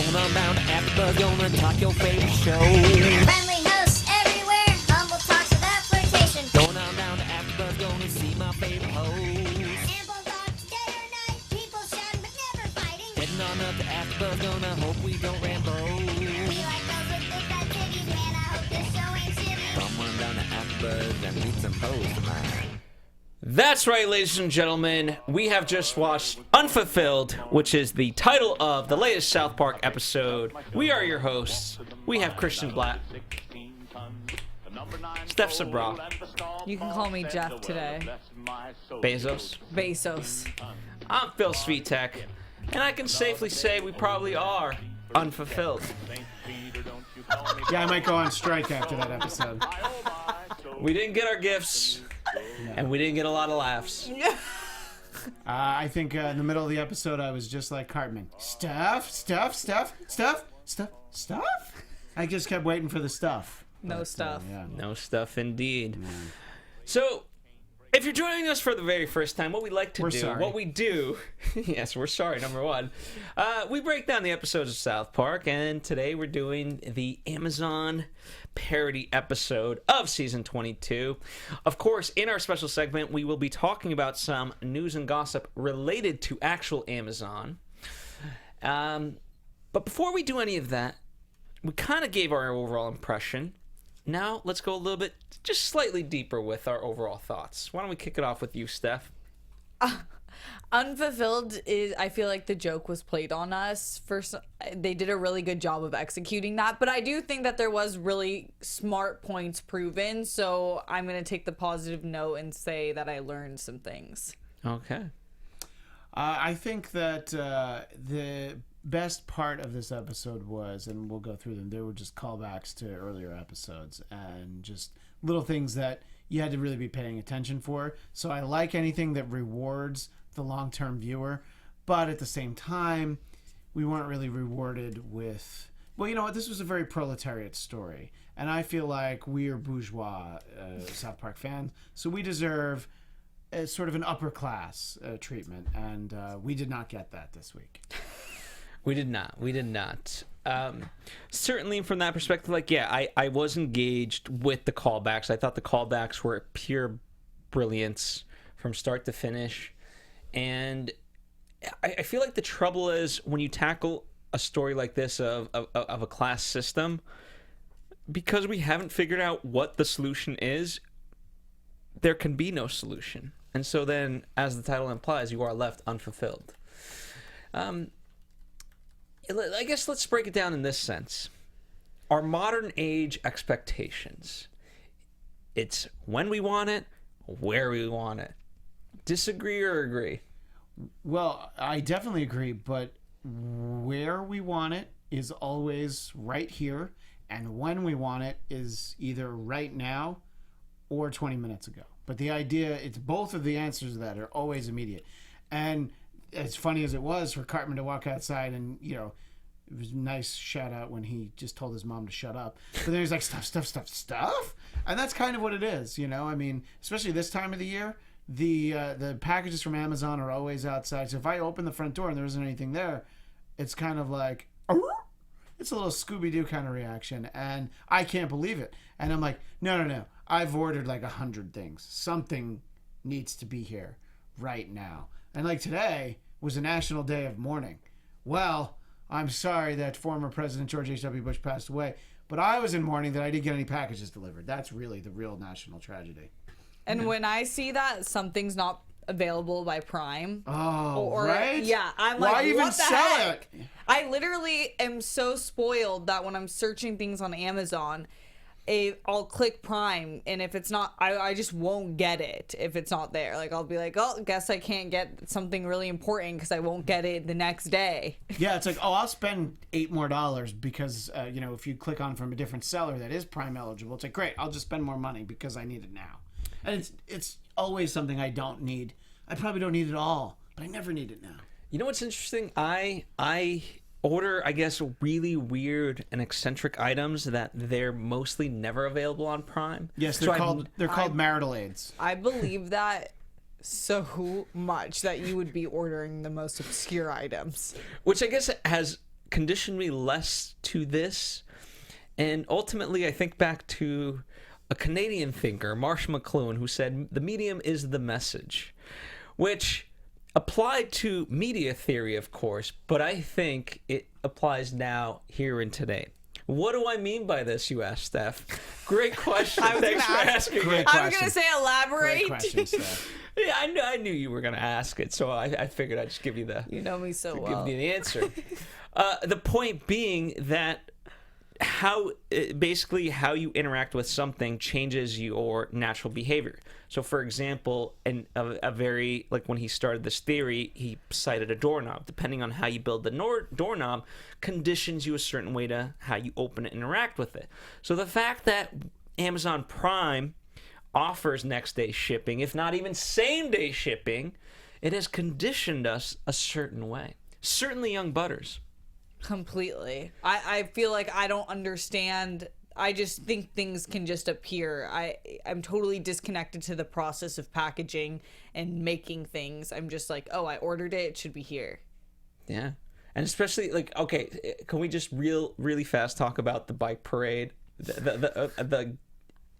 Come on down to AfterBuzz, gonna talk your favorite show. Friendly hosts everywhere, humble talks without flirtation. Going on down to AfterBuzz, gonna see my favorite host. Ample thoughts day or night, people shouting but never fighting. Heading on up to AfterBuzz, gonna hope we don't ramble. We like those with big fat titties, man, I hope this show ain't silly. Come on down to AfterBuzz and meet some hosts of mine. That's right, ladies and gentlemen. We have just watched Unfulfilled, which is the title of the latest South Park episode. We are your hosts. We have Christian Blatt, Steph Sabra, You can call me Jeff today. Bezos. I'm Phil Svitek, and I can safely say we probably are unfulfilled. Yeah, I might go on strike after that episode. We didn't get our gifts, and we didn't get a lot of laughs. I think in the middle of the episode, I was just like Cartman. Stuff. I just kept waiting for the stuff. No stuff. Yeah. No stuff indeed. So, if you're joining us for the very first time, what we like to We're do, sorry. what we do, yes, we're sorry, number one, we break down the episodes of South Park, and today we're doing the Amazon parody episode of Season 22. Of course, in our special segment, we will be talking about some news and gossip related to actual Amazon. But before we do any of that, we kind of gave our overall impression. Now, let's go a little bit, just slightly deeper with our overall thoughts. Why don't we kick it off with you, Steph? Unfulfilled is, I feel like the joke was played on us. First, they did a really good job of executing that, but I do think that there was really smart points proven, so I'm going to take the positive note and say that I learned some things. Okay. I think that the best part of this episode was, and we'll go through them, they were just callbacks to earlier episodes and just little things that you had to really be paying attention for. So I like anything that rewards the long-term viewer, but at the same time, we weren't really rewarded with, well, you know what, this was a very proletariat story, and I feel like we are bourgeois South Park fans, so we deserve sort of an upper class treatment, and we did not get that this week. We did not. Certainly from that perspective, like, yeah, I was engaged with the callbacks. I thought the callbacks were pure brilliance from start to finish. And I feel like the trouble is when you tackle a story like this of a class system, because we haven't figured out what the solution is, there can be no solution. And so then, as the title implies, you are left unfulfilled. I guess let's break it down in this sense. Our modern age expectations. It's when we want it, where we want it. Disagree or agree? Well, I definitely agree, but where we want it is always right here, and when we want it is either right now or 20 minutes ago. But the idea, it's both of the answers to that are always immediate. And as funny as it was for Cartman to walk outside and, you know, it was a nice shout out when he just told his mom to shut up. But then he's like, stuff? And that's kind of what it is, you know? I mean, especially this time of the year, the packages from Amazon are always outside. So if I open the front door and there isn't anything there, it's kind of like, "Arr!" It's a little Scooby-Doo kind of reaction. And I can't believe it. And I'm like, no. I've ordered like 100 things. Something needs to be here right now. And like today was a national day of mourning. Well, I'm sorry that former President George H.W. Bush passed away, but I was in mourning that I didn't get any packages delivered. That's really the real national tragedy. And when I see that something's not available by Prime, Right? Yeah, I'm like, why even what the sell heck? it? I literally am so spoiled that when I'm searching things on Amazon, I'll click Prime, and if it's not, I just won't get it if it's not there. Like, I'll be like, oh, guess I can't get something really important because I won't get it the next day. Yeah, it's like, oh, I'll spend $8 more because, you know, if you click on from a different seller that is Prime eligible, it's like, great, I'll just spend more money because I need it now. And it's always something I don't need. I probably don't need it all, but I never need it now. You know what's interesting? I order, I guess, really weird and eccentric items that they're mostly never available on Prime. Yes, they're called marital aids. I believe that so much that you would be ordering the most obscure items. Which I guess has conditioned me less to this. And ultimately, I think back to a Canadian thinker, Marsh McLuhan, who said, the medium is the message, which applied to media theory, of course, but I think it applies now, here and today. What do I mean by this, you ask, Steph? Great question. Thanks for asking Great it. I was question. gonna say elaborate. Great question, Steph. Yeah, I knew you were going to ask it, so I figured I'd just give you the You know me so give well. you the answer. The point being that basically how you interact with something changes your natural behavior. So, for example, a very, like when he started this theory, he cited a doorknob. Depending on how you build the doorknob, conditions you a certain way to how you open it and interact with it. So the fact that Amazon Prime offers next day shipping, if not even same day shipping, it has conditioned us a certain way. Certainly Young Butters. Completely. I feel like I don't understand. I just think things can just appear. I'm totally disconnected to the process of packaging and making things. I'm just like, oh, I ordered it. It should be here. Yeah. And especially, like, okay, can we just really fast talk about the bike parade?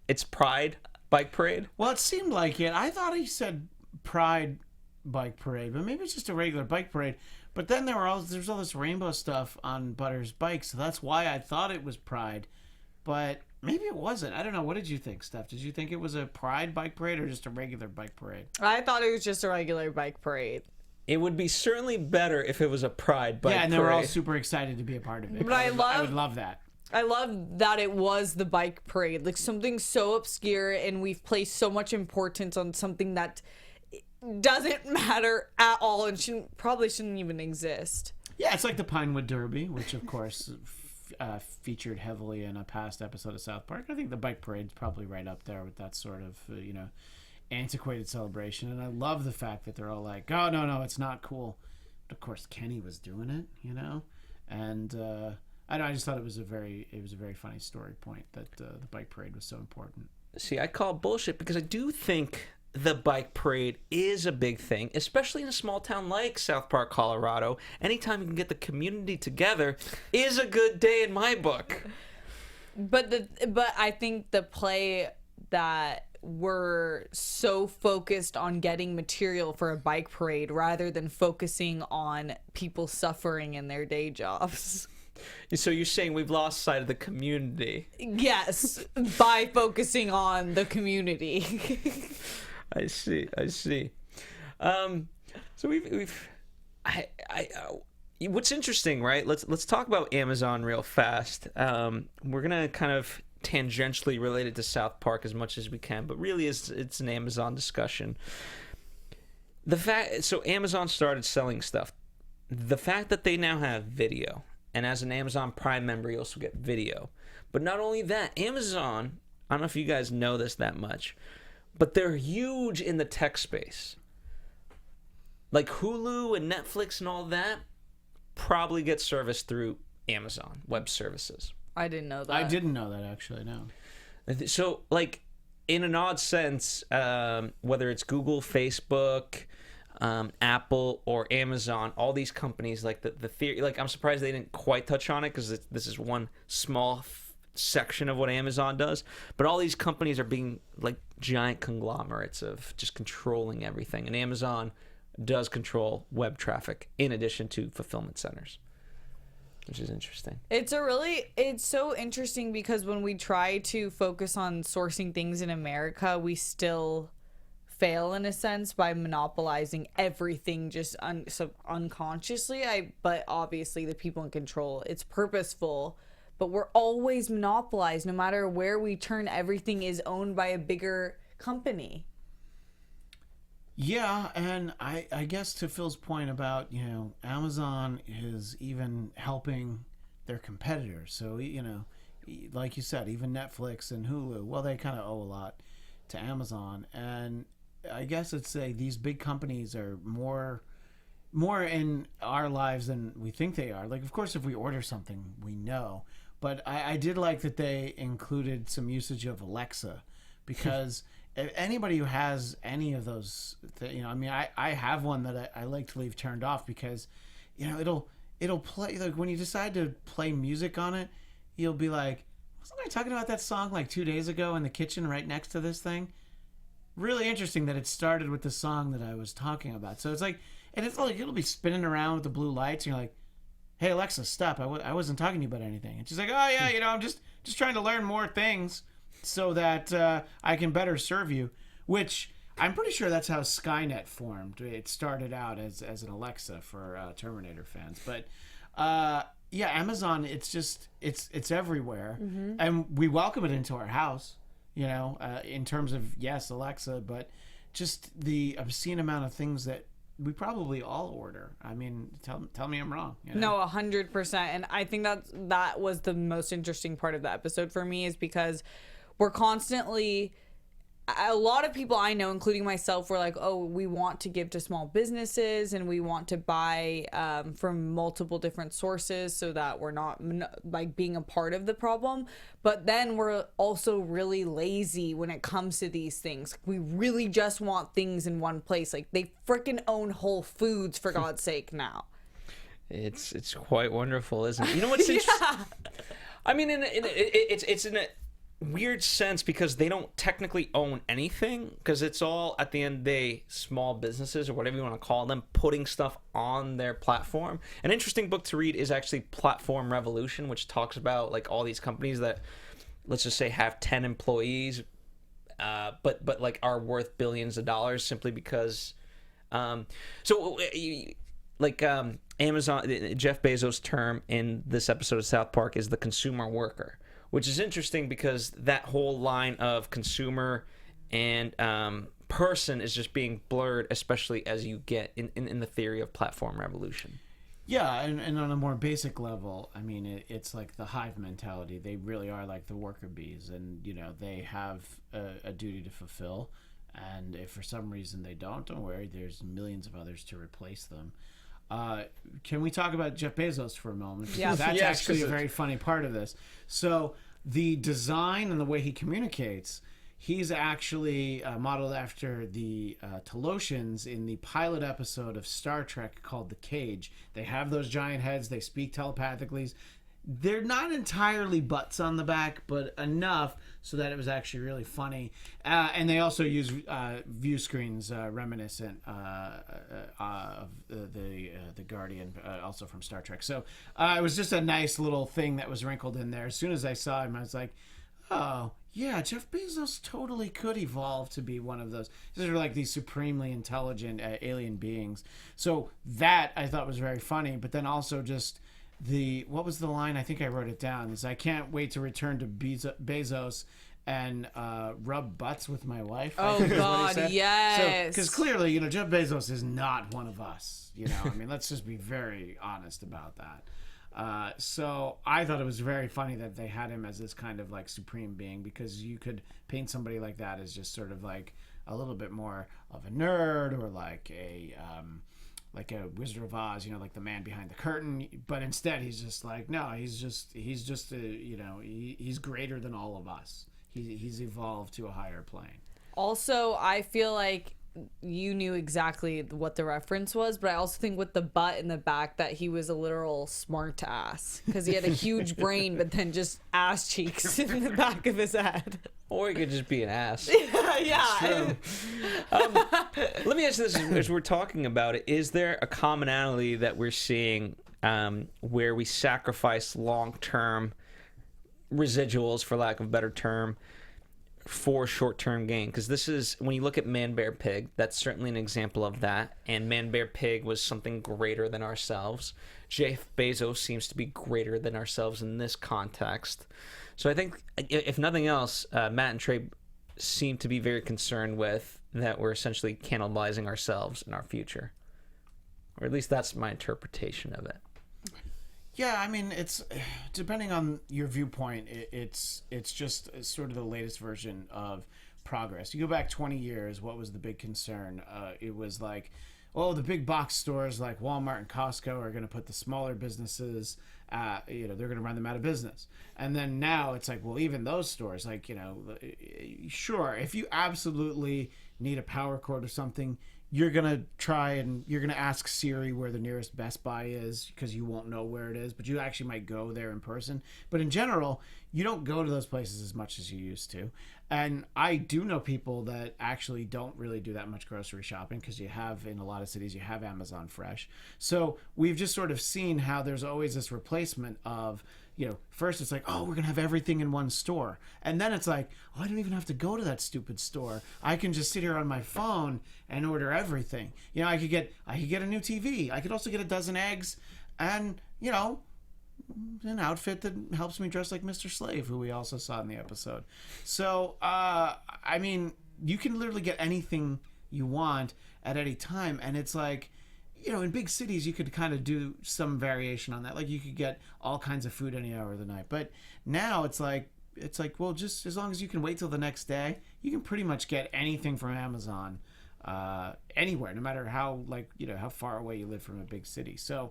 It's Pride bike parade? Well, it seemed like it. I thought he said Pride bike parade, but maybe it's just a regular bike parade. But then there's all this rainbow stuff on Butter's bike, so that's why I thought it was Pride. But maybe it wasn't. I don't know. What did you think, Steph? Did you think it was a Pride bike parade or just a regular bike parade? I thought it was just a regular bike parade. It would be certainly better if it was a Pride bike parade. Yeah, and they were all super excited to be a part of it. But I would love that. I love that it was the bike parade. Like something so obscure, and we've placed so much importance on something that doesn't matter at all and probably shouldn't even exist. Yeah, it's like the Pinewood Derby, which of course featured heavily in a past episode of South Park. I think the bike parade's probably right up there with that sort of antiquated celebration. And I love the fact that they're all like, "Oh no, it's not cool." But of course, Kenny was doing it, and I just thought it was a very funny story point that the bike parade was so important. See, I call it bullshit because I do think the bike parade is a big thing, especially in a small town like South Park, Colorado. Anytime you can get the community together is a good day in my book. But I think the play that we're so focused on getting material for a bike parade rather than focusing on people suffering in their day jobs. So you're saying we've lost sight of the community? Yes, by focusing on the community. I see. So what's interesting, right? Let's talk about Amazon real fast. We're gonna kind of tangentially relate it to South Park as much as we can, but really it's an Amazon discussion. So Amazon started selling stuff. The fact that they now have video, and as an Amazon Prime member, you also get video. But not only that, Amazon, I don't know if you guys know this that much, but they're huge in the tech space. Like Hulu and Netflix and all that probably get serviced through Amazon Web Services. I didn't know that. I didn't know that, actually, no. So, like, in an odd sense, whether it's Google, Facebook, Apple, or Amazon, all these companies, like the theory, like I'm surprised they didn't quite touch on it because this is one small section of what Amazon does, but all these companies are being like giant conglomerates of just controlling everything, and Amazon does control web traffic in addition to fulfillment centers, which is interesting. It's so interesting because when we try to focus on sourcing things in America, we still fail in a sense by monopolizing everything just unconsciously. But obviously the people in control, it's purposeful, but we're always monopolized. No matter where we turn, everything is owned by a bigger company. Yeah, and I guess to Phil's point about, Amazon is even helping their competitors. So, like you said, even Netflix and Hulu, well, they kind of owe a lot to Amazon. And I guess it's these big companies are more in our lives than we think they are. Like, of course, if we order something, we know. But I did like that they included some usage of Alexa, because anybody who has any of those, I have one that I like to leave turned off because, it'll it'll play, like when you decide to play music on it, you'll be like, wasn't I talking about that song like 2 days ago in the kitchen right next to this thing? Really interesting that it started with the song that I was talking about. So it's like, and it's like it'll be spinning around with the blue lights, and you're like, hey Alexa, stop! I wasn't talking to you about anything. And she's like, oh yeah, I'm just trying to learn more things so that I can better serve you. Which I'm pretty sure that's how Skynet formed. It started out as an Alexa for Terminator fans, but yeah, Amazon. It's just it's everywhere, and we welcome it into our house. In terms of yes, Alexa, but just the obscene amount of things that we probably all order. I mean, tell me I'm wrong. No, 100%. And I think that was the most interesting part of the episode for me, is because we're constantly, a lot of people I know, including myself, were like, oh, we want to give to small businesses and we want to buy from multiple different sources so that we're not like being a part of the problem. But then we're also really lazy when it comes to these things. We really just want things in one place. Like, they freaking own Whole Foods, for God's sake, now. It's quite wonderful, isn't it? You know what's interesting? I mean, it's in a weird sense because they don't technically own anything, because it's all, at the end of the day, small businesses or whatever you want to call them putting stuff on their platform. An interesting book to read is actually Platform Revolution, which talks about like all these companies that, let's just say, have 10 employees but like are worth billions of dollars simply because Amazon, Jeff Bezos' term in this episode of South Park is the consumer worker, which is interesting because that whole line of consumer and person is just being blurred, especially as you get in the theory of platform revolution. Yeah, and on a more basic level, I mean, it's like the hive mentality. They really are like the worker bees, and, they have a duty to fulfill. And if for some reason they don't worry, there's millions of others to replace them. Can we talk about Jeff Bezos for a moment? Yeah. That's Yes, actually a very funny part of this. So the design and the way he communicates, he's actually modeled after the Talosians in the pilot episode of Star Trek called The Cage. They have those giant heads. They speak telepathically. They're not entirely butts on the back, but enough so that it was actually really funny. And they also use view screens reminiscent of the Guardian, also from Star Trek. So it was just a nice little thing that was wrinkled in there. As soon as I saw him, I was like, oh, yeah, Jeff Bezos totally could evolve to be one of those. These are like these supremely intelligent alien beings. So that I thought was very funny, but then also just what was the line? I think I wrote it down. Is I can't wait to return to Bezos and rub butts with my wife. Oh God, yes. Because clearly, Jeff Bezos is not one of us. I mean, let's just be very honest about that. So I thought it was very funny that they had him as this kind of like supreme being, because you could paint somebody like that as just sort of like a little bit more of a nerd, or like a Wizard of Oz, like the man behind the curtain. But instead, he's just like, no, he's just he's greater than all of us. He's evolved to a higher plane. Also, I feel like you knew exactly what the reference was, but I also think with the butt in the back that he was a literal smart ass, because he had a huge brain but then just ass cheeks in the back of his head. Or he could just be an ass. Yeah. Let me ask you this as we're talking about it. Is there a commonality that we're seeing where we sacrifice long-term residuals, for lack of a better term, for short-term gain? Because this is, when you look at Man Bear Pig, that's certainly an example of that. And Man Bear Pig was something greater than ourselves. Jeff Bezos seems to be greater than ourselves in this context. So I think, if nothing else, Matt and Trey seem to be very concerned with that we're essentially cannibalizing ourselves in our future. Or at least that's my interpretation of it. Yeah, I mean, it's depending on your viewpoint, it's just sort of the latest version of progress. You go back 20 years, what was the big concern? It was like, the big box stores like Walmart and Costco are going to put the smaller businesses, they're going to run them out of business. And then now it's like, well, even those stores, like, sure, if you absolutely need a power cord or something, you're gonna ask Siri where the nearest Best Buy is because you won't know where it is, but you actually might go there in person. But in general, you don't go to those places as much as you used to. And I do know people that actually don't really do that much grocery shopping because in a lot of cities, you have Amazon Fresh. So we've just sort of seen how there's always this replacement of, first it's like, oh, we're going to have everything in one store. And then it's like, oh, I don't even have to go to that stupid store. I can just sit here on my phone and order everything. I could get a new TV. I could also get a dozen eggs and, an outfit that helps me dress like Mr. Slave, who we also saw in the episode. So, you can literally get anything you want at any time. And it's like, in big cities, you could kind of do some variation on that. Like you could get all kinds of food any hour of the night. But now it's like, well, just as long as you can wait till the next day, you can pretty much get anything from Amazon anywhere, no matter how far away you live from a big city. So,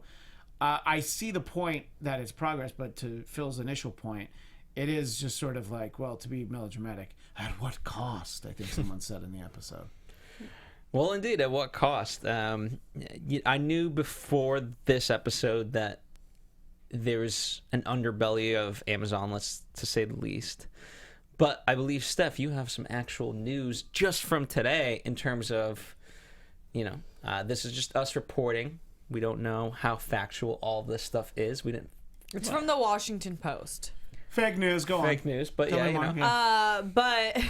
I see the point that it's progress, but to Phil's initial point, it is just sort of like, well, to be melodramatic, at what cost? I think someone said in the episode. Well, indeed, at what cost? I knew before this episode that there's an underbelly of Amazon, to say the least. But I believe, Steph, you have some actual news just from today in terms of, this is just us reporting. We don't know how factual all this stuff is. It's from the Washington Post. Fake news. Go on. Fake news, but Tell yeah, me more. But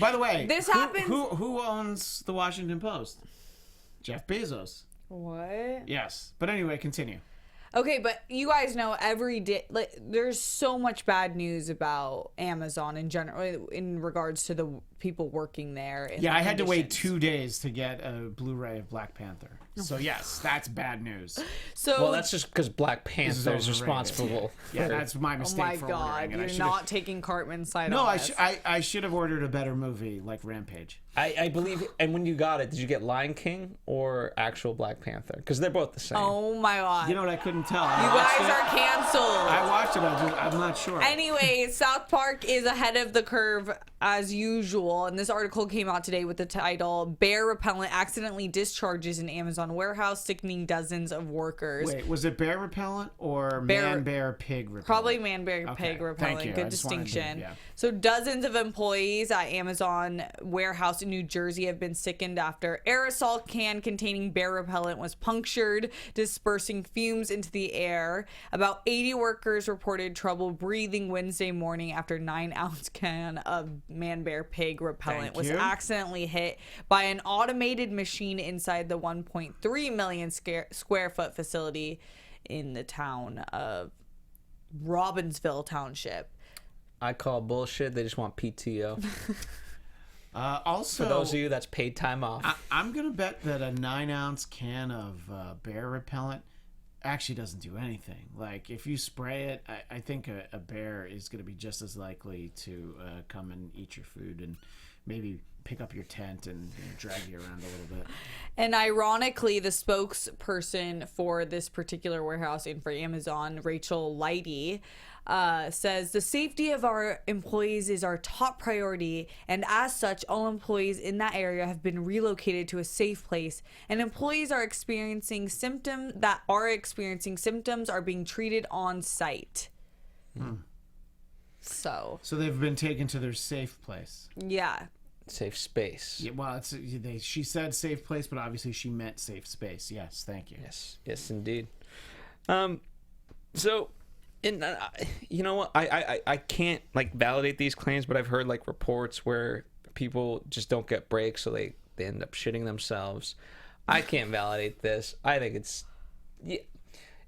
By the way, this happens. Who owns the Washington Post? Jeff Bezos. What? Yes, but anyway, continue. Okay, but you guys know every day, there's so much bad news about Amazon in general in regards to the people working there. And I had to wait 2 days to get a Blu-ray of Black Panther. So yes, that's bad news. So that's just because Black Panther is responsible. Yeah, that's my oh mistake. my for God, ordering it. you're not taking Cartman's side. No, on this. I should have ordered a better movie like Rampage. I believe. And when you got it, did you get Lion King or actual Black Panther? Because they're both the same. Oh my God. You know what? I couldn't tell. You guys are canceled. I watched it. I'm not sure. Anyway, South Park is ahead of the curve as usual, and this article came out today with the title "Bear Repellent Accidentally Discharges in Amazon Warehouse, Sickening Dozens of Workers." Wait, was it bear repellent or man-bear-pig repellent? Probably man-bear-pig repellent. Thank you. Good I just wanted distinction. to, So dozens of employees at Amazon warehouse in New Jersey have been sickened after aerosol can containing bear repellent was punctured, dispersing fumes into the air. About 80 workers reported trouble breathing Wednesday morning after 9-ounce can of man-bear-pig repellent was accidentally hit by an automated machine inside the 1.3 million square foot facility in the town of Robbinsville Township. I call bullshit. They just want PTO. Also, for those of you that's paid time off, I'm gonna bet that a 9-ounce can of bear repellent actually doesn't do anything. Like if you spray it, I think a bear is gonna be just as likely to come and eat your food and maybe pick up your tent and drag you around a little bit. And ironically, the spokesperson for this particular warehouse and for Amazon, Rachel Leidy, says the safety of our employees is our top priority, and as such, all employees in that area have been relocated to a safe place, and employees are experiencing symptoms are being treated on site. So they've been taken to their safe place. Yeah. Safe space. Yeah, well, she said safe place, but obviously she meant safe space. Yes, thank you. Yes, indeed. So, you know what? I can't validate these claims, but I've heard reports where people just don't get breaks, so they end up shitting themselves. I can't validate this. I think it's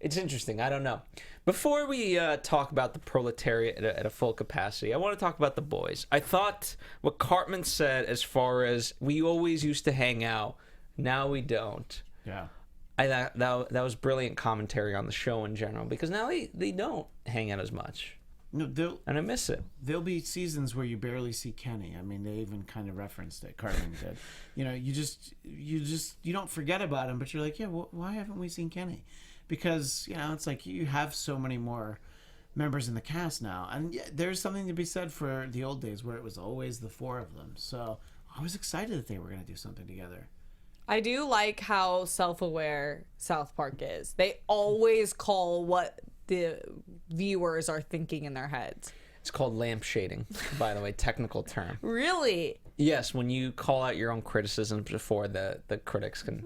interesting. I don't know. Before we talk about the proletariat at a full capacity, I want to talk about the boys. I thought what Cartman said as far as we always used to hang out, now we don't. Yeah. I thought that was brilliant commentary on the show in general, because now they don't hang out as much. No, and I miss it. There'll be seasons where you barely see Kenny. I mean, they even kind of referenced it. Cartman did. You don't forget about him, but you're like, yeah, why haven't we seen Kenny? Because, it's like you have so many more members in the cast now. And there's something to be said for the old days where it was always the four of them. So I was excited that they were going to do something together. I do like how self-aware South Park is. They always call what the viewers are thinking in their heads. It's called lampshading, by the way, technical term. Really? Yes, when you call out your own criticisms before the critics can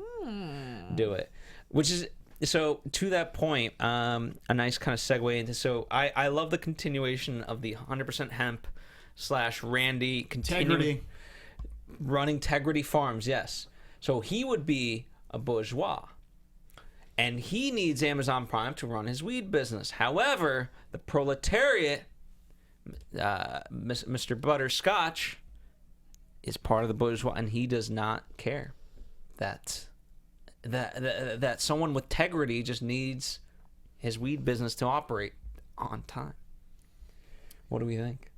do it. Which is, so to that point, a nice kind of segue into, so I love the continuation of the 100% hemp / Randy continuing running Tegrity Farms, yes. So he would be a bourgeois. And he needs Amazon Prime to run his weed business. However, the proletariat, Mr. Butterscotch, is part of the bourgeois, and he does not care that someone with integrity just needs his weed business to operate on time. What do we think?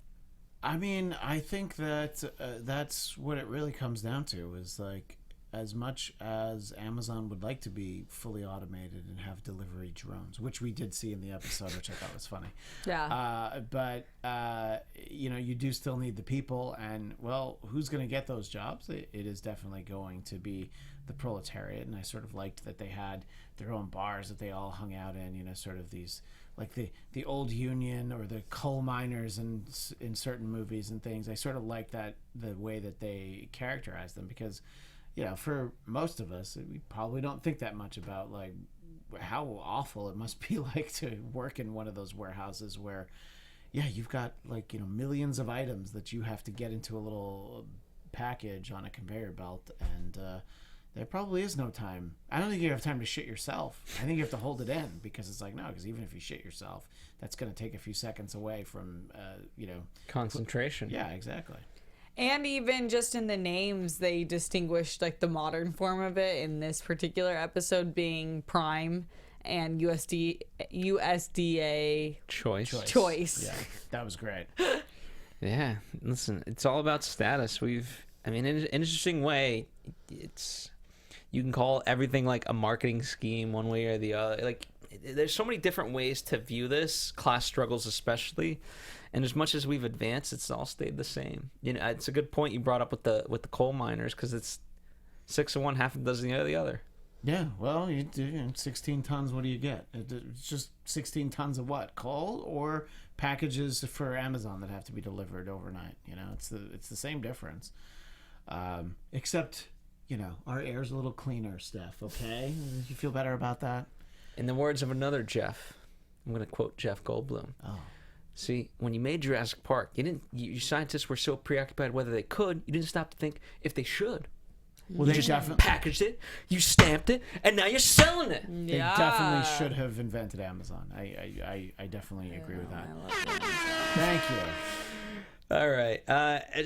I mean, I think that that's what it really comes down to, is like, as much as Amazon would like to be fully automated and have delivery drones, which we did see in the episode, which I thought was funny. Yeah. But you know, you do still need the people, and well, who's going to get those jobs? It is definitely going to be the proletariat, and I sort of liked that they had their own bars that they all hung out in, you know, sort of these, like the old Union or the coal miners in certain movies and things. I sort of like that, the way that they characterize them, because, you know, for most of us, we probably don't think that much about, like, how awful it must be like to work in one of those warehouses where, yeah, you've got, like, you know, millions of items that you have to get into a little package on a conveyor belt, and there probably is no time. I don't think you have time to shit yourself. I think you have to hold it in, because it's like, no, because even if you shit yourself, that's going to take a few seconds away from, you know, Concentration. Yeah, exactly. And even just in the names, they distinguished like the modern form of it in this particular episode being Prime and USDA choice. Yeah, that was great. Yeah, listen, it's all about status. In an interesting way, you can call everything like a marketing scheme one way or the other. Like, there's so many different ways to view this, class struggles especially. And as much as we've advanced, it's all stayed the same. You know, it's a good point you brought up with the coal miners, because it's 6 of one, half a dozen of the other. Yeah, well, you do 16 tons. What do you get? It's just 16 tons of what? Coal or packages for Amazon that have to be delivered overnight. You know, it's the same difference, except, you know, our air's a little cleaner, Steph. Okay, you feel better about that? In the words of another Jeff, I'm going to quote Jeff Goldblum. Oh. See, when you made Jurassic Park, you scientists were so preoccupied whether they could, you didn't stop to think if they should. Well, You they just definitely packaged it, you stamped it, and now you're selling it. They definitely should have invented Amazon. I definitely agree with that. Thank you. All right.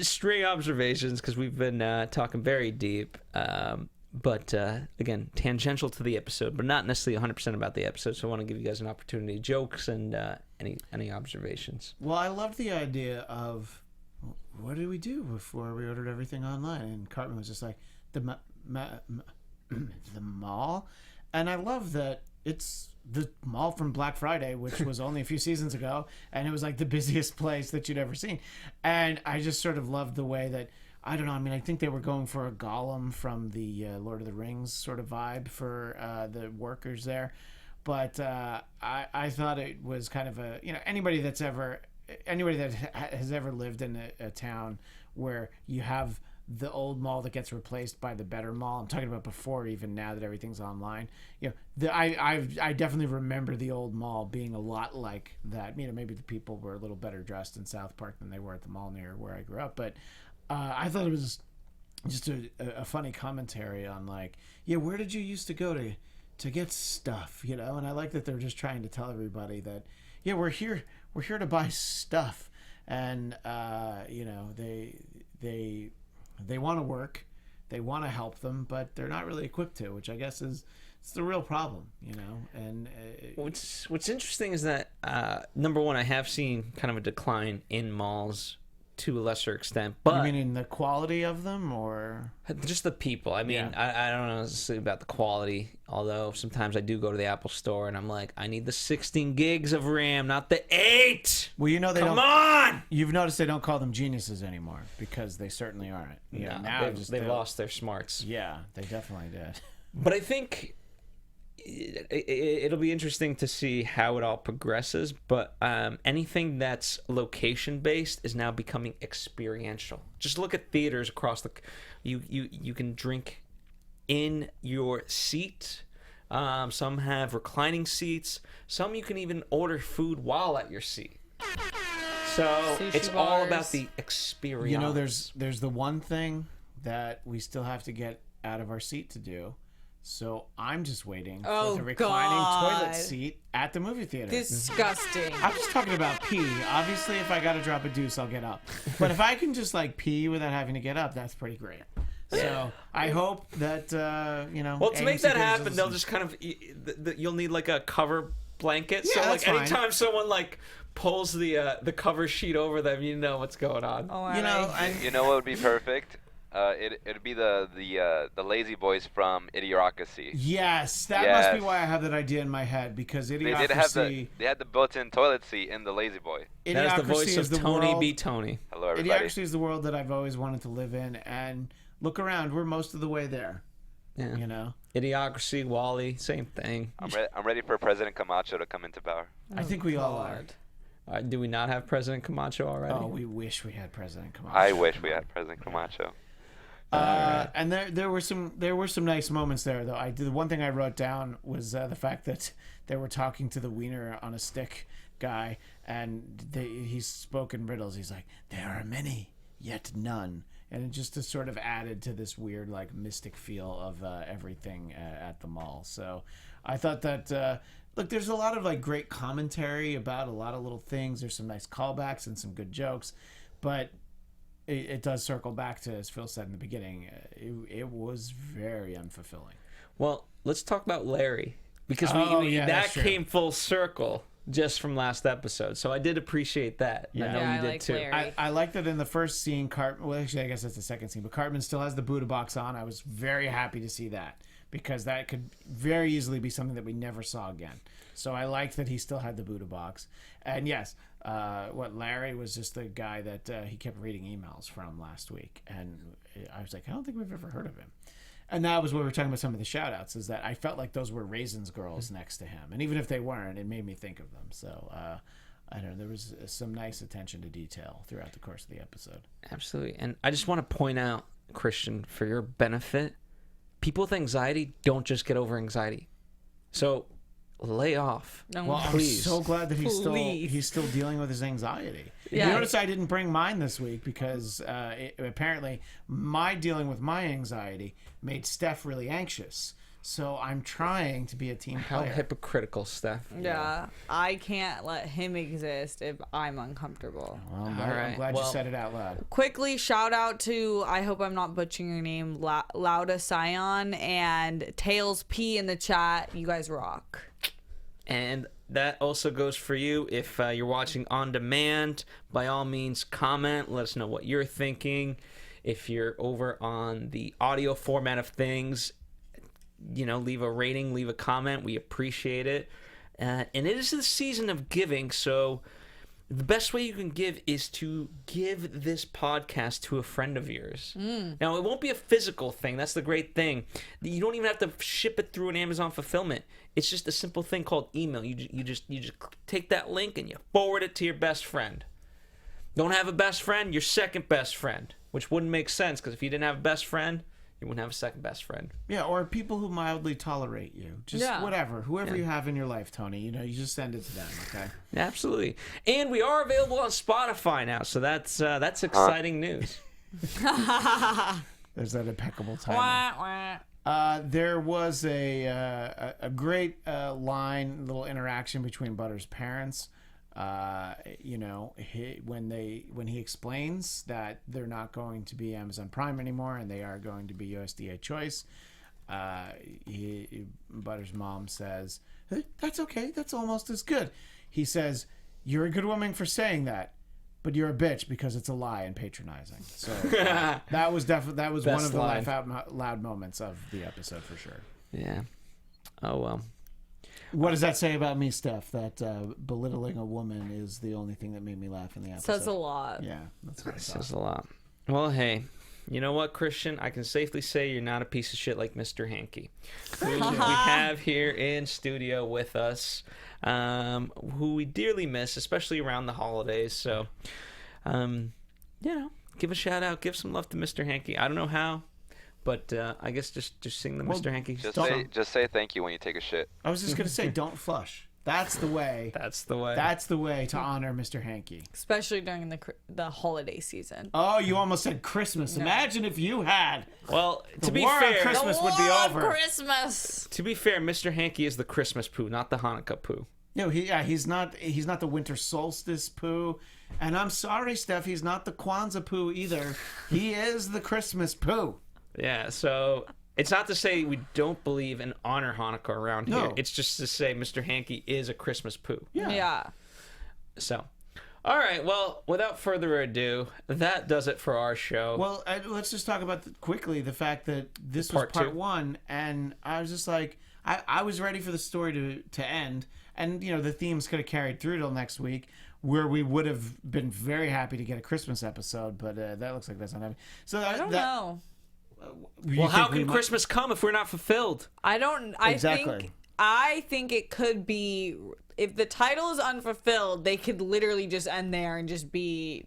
Stray observations, because we've been talking very deep. But again, tangential to the episode, but not necessarily 100% about the episode. So I want to give you guys an opportunity, jokes and any observations. Well, I love the idea of, what did we do before we ordered everything online? And Cartman was just like, the mall. And I love that it's the mall from Black Friday, which was only a few seasons ago, and it was like the busiest place that you'd ever seen. And I just sort of loved the way that, I don't know, I mean, I think they were going for a Gollum from the Lord of the Rings sort of vibe for the workers there. But I thought it was kind of a, you know, anybody that has ever lived in a town where you have the old mall that gets replaced by the better mall. I'm talking about before, even now that everything's online. You know, I definitely remember the old mall being a lot like that. You know, maybe the people were a little better dressed in South Park than they were at the mall near where I grew up, but I thought it was just a funny commentary on, like, yeah, where did you used to go to get stuff, you know? And I like that they're just trying to tell everybody that, yeah, we're here to buy stuff, and you know, they want to work, they want to help them, but they're not really equipped to, which I guess it's the real problem, you know. And what's interesting is that number one, I have seen kind of a decline in malls to a lesser extent. You But mean in the quality of them, or just the people. I mean, Yeah. I don't know necessarily about the quality, although sometimes I do go to the Apple store and I'm like, I need the 16 gigs of RAM, not the 8. well, you know they Come don't. on! You've noticed they don't call them geniuses anymore because they certainly aren't. You know, No, now they've, just they've they're- lost their smarts. Yeah, they definitely did. But I think it'll be interesting to see how it all progresses. But anything that's location based is now becoming experiential. Just look at theaters across the. You can drink in your seat. Some have reclining seats. Some you can even order food while at your seat. So Sushi it's all about bars. the experience. You know, there's the one thing that we still have to get out of our seat to do. So I'm just waiting Oh, for the reclining God. toilet seat at the movie theater. Disgusting. I'm just talking about pee. Obviously, if I got to drop a deuce, I'll get up. But if I can just like pee without having to get up, that's pretty great. So I hope that you know. Well, to make AMC that gives happen, us they'll some- just kind of you'll need like a cover blanket. So Yeah, like that's fine. anytime someone like pulls the cover sheet over them, you know what's going on. Oh, You know, You know what would be perfect? It'd be the lazy boys from Idiocracy. yes, that must be Yes. why I have that idea in my head because They did have Idiocracy. they had the built-in toilet seat in the Lazy Boy. That is the voice Idiocracy of is the Tony world. B. Tony. Hello, everybody. Idiocracy is the world that I've always wanted to live in, and look around, we're most of the way there. Yeah. You know, Idiocracy, Wally, same thing. I'm ready for President Camacho to come into power. I think we all are. Do we not have President Camacho already? Oh, we wish we had President Camacho. I wish we had President Camacho. And there were some nice moments there though. The one thing I wrote down was the fact that they were talking to the wiener on a stick guy, and he spoke in riddles. He's like, "There are many, yet none," and it just sort of added to this weird like mystic feel of everything at the mall. So I thought that. Look, there's a lot of like great commentary about a lot of little things. There's some nice callbacks and some good jokes, but it does circle back to, as Phil said in the beginning, it was very unfulfilling. Well, let's talk about Larry because Oh, yeah, that that's true. came full circle just from last episode. So I did appreciate that. Yeah. I know Yeah, you I did like too. Larry. I like that in the first scene, Cartman. Well, actually, I guess that's the second scene, but Cartman still has the Buddha box on. I was very happy to see that because that could very easily be something that we never saw again. So I liked that he still had the Buddha box. And yes, Larry was just the guy that he kept reading emails from last week, and I was like, I don't think we've ever heard of him. And that was what we were talking about. Some of the shout outs is that I felt like those were Raisins girls next to him, and even if they weren't, it made me think of them. So I don't know, there was some nice attention to detail throughout the course of the episode. Absolutely. And I just want to point out, Christian, for your benefit, people with anxiety don't just get over anxiety. So lay off. No, Well, Please. I'm so glad that Please. he's still dealing with his anxiety. Yeah. You notice I didn't bring mine this week because apparently my dealing with my anxiety made Steph really anxious. So I'm trying to be a team How player. hypocritical, Steph. yeah, I can't let him exist if I'm uncomfortable. Well, I'm All glad, right. I'm glad Well- you said it out loud. Quickly, shout out to, I hope I'm not butchering your name, Lauda Scion and Tails P in the chat. You guys rock. And that also goes for you. If you're watching on demand, by all means, comment. Let us know what you're thinking. If you're over on the audio format of things, leave a rating, leave a comment. We appreciate it. And it is the season of giving, so the best way you can give is to give this podcast to a friend of yours. Now, it won't be a physical thing. That's the great thing. You don't even have to ship it through an Amazon fulfillment. It's just a simple thing called email. You just take that link and you forward it to your best friend. Don't have a best friend? Your second best friend, which wouldn't make sense because if you didn't have a best friend, you wouldn't have a second best friend. Yeah, or people who mildly tolerate you. Just Yeah. whatever. Whoever you have in your life, Tony. You just send it to them, okay? Absolutely. And we are available on Spotify now, so that's exciting news. There's that impeccable timing. Wah, wah. There was a great little interaction between Butter's parents. When he explains that they're not going to be Amazon Prime anymore and they are going to be USDA Choice, Butter's mom says, "That's okay. That's almost as good." He says, "You're a good woman for saying that, but you're a bitch because it's a lie and patronizing. So that was one Best of the line. laugh out loud moments of the episode for sure. Yeah. Oh well. What does that say about me, Steph? That belittling a woman is the only thing that made me laugh in the episode. Says a lot. Yeah, that's what I thought. Says a lot. Well, hey, you know what, Christian? I can safely say you're not a piece of shit like Mr. Hankey, who we have here in studio with us, who we dearly miss, especially around the holidays. So, give a shout out, give some love to Mr. Hankey. I don't know how, but I guess just sing the Mr. Hankey song. Just say thank you when you take a shit. I was just gonna say, don't flush. That's the way. That's the way. That's the way to honor Mr. Hankey. Especially during the holiday season. Oh, you almost said Christmas. No. Imagine if you had. Well, The to be war on fair, Christmas would be over. Christmas. to be fair, Mr. Hankey is the Christmas poo, not the Hanukkah poo. No, he's not the winter solstice poo. And I'm sorry, Steph, he's not the Kwanzaa poo either. He is the Christmas poo. Yeah, so it's not to say we don't believe and honor Hanukkah around here. No. It's just to say Mr. Hankey is a Christmas poo. Yeah. So, all right, well, without further ado, that does it for our show. Well, let's just talk about quickly the fact that this was Part part two. 1, and I was just like, I was ready for the story to end, and the themes could have carried through till next week, where we would have been very happy to get a Christmas episode, but that looks like that's not happening. So I don't know. well, how can Christmas come if we're not fulfilled? I Exactly. think it could be, if the title is unfulfilled, they could literally just end there and just be.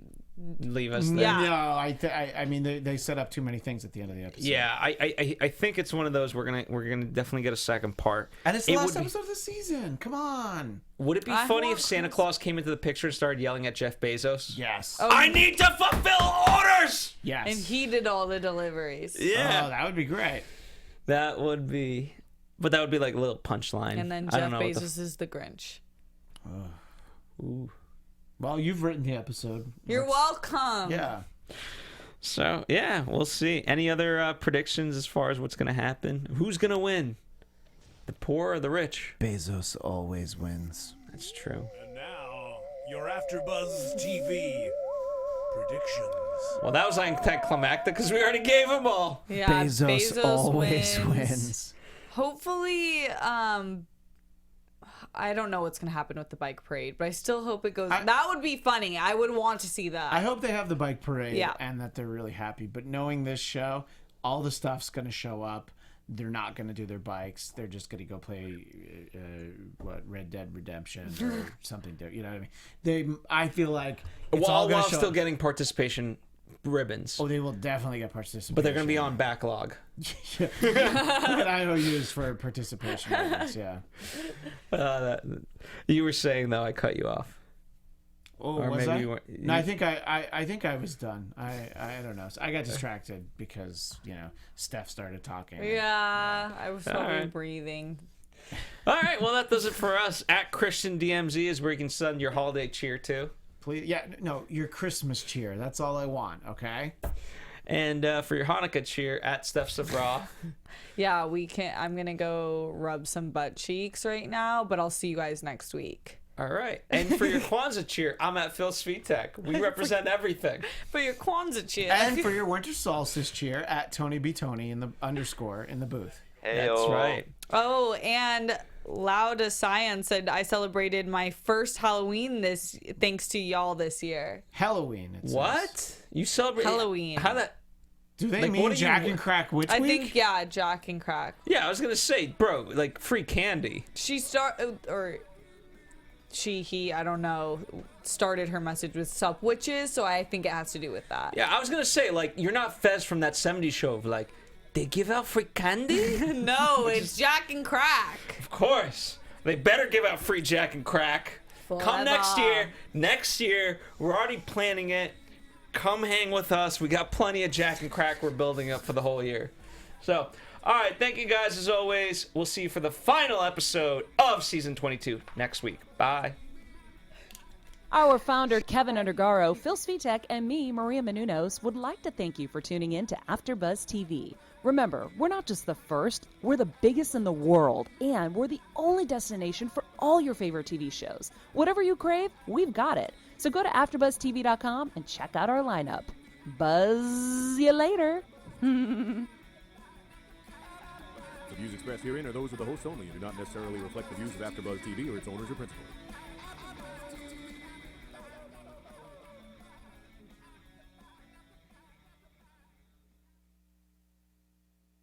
Leave us there. Yeah. No, I mean they set up too many things at the end of the episode. Yeah, I think it's one of those we're gonna definitely get a second part. And it's the last would be- episode of the season. Come on. Would it be I funny want if Santa Claus came into the picture and started yelling at Jeff Bezos? Yes. Oh. I need to fulfill orders. Yes. And he did all the deliveries. Yeah, Oh, that would be great. that would be. But that would be like a little punchline. And then I don't Jeff know what the- Bezos is the Grinch. Ooh. Well, you've written the episode. You're welcome. Yeah. So yeah, we'll see. Any other predictions as far as what's gonna happen? Who's gonna win? The poor or the rich? Bezos always wins. That's true. And now, your AfterBuzz TV predictions. Well, that was anticlimactic because we already gave them all. Yeah, Bezos always wins. wins. Hopefully, I don't know what's gonna happen with the bike parade, but I still hope it goes. That would be funny. I would want to see that. I hope they have the bike parade Yeah. and that they're really happy. But knowing this show, all the stuff's going to show up. They're not going to do their bikes. They're just going to go play Red Dead Redemption or something. You know what I mean? I feel like it's all going While to show still up. getting participation ribbons. Oh, they will definitely get participation. But they're going to be on backlog. Look at IOUs for participation ribbons, yeah. You were saying though, I cut you off. Oh, Or was maybe I? you weren't- No, I think I was done. I don't know. I got distracted because Steph started talking. yeah, I was probably Alright. breathing. All right, well that does it for us. At Christian DMZ is where you can send your holiday cheer to. Please, yeah, no, your Christmas cheer. That's all I want. Okay. And for your Hanukkah cheer, at Steph Sabra. Yeah, I'm gonna go rub some butt cheeks right now, but I'll see you guys next week. All right. And for your Kwanzaa cheer, I'm at Phil Svitek. We represent everything. For your Kwanzaa cheer. And for your winter solstice cheer, at Tony B Tony in the _ in the booth. That's right. Oh, and Lauda Cyan said I celebrated my first Halloween thanks to y'all this year. Halloween. It says. What? You celebrate Halloween. How that? Do they Like, mean what do you- Jack and Crack Witch I Week? think, yeah, Jack and Crack. Yeah, I was gonna say, bro, like free candy. He, I don't know, started her message with sup witches, so I think it has to do with that. Yeah, I was gonna say, like, you're not Fez from that '70s show of like, they give out free candy. No, it's Jack and Crack. Of course, they better give out free Jack and Crack. Come next Forever. year. Next year, we're already planning it. Come hang with us. We got plenty of Jack and Crack we're building up for the whole year. So, all right, thank you guys as always. We'll see you for the final episode of season 22 next week. Bye. Our founder, Kevin Undergaro, Phil Svitek, and me, Maria Menounos, would like to thank you for tuning in to AfterBuzz TV. Remember, we're not just the first, we're the biggest in the world, and we're the only destination for all your favorite TV shows. Whatever you crave, we've got it. So go to AfterBuzzTV.com and check out our lineup. Buzz you later. The views expressed herein are those of the hosts only and do not necessarily reflect the views of AfterBuzz TV or its owners or principals.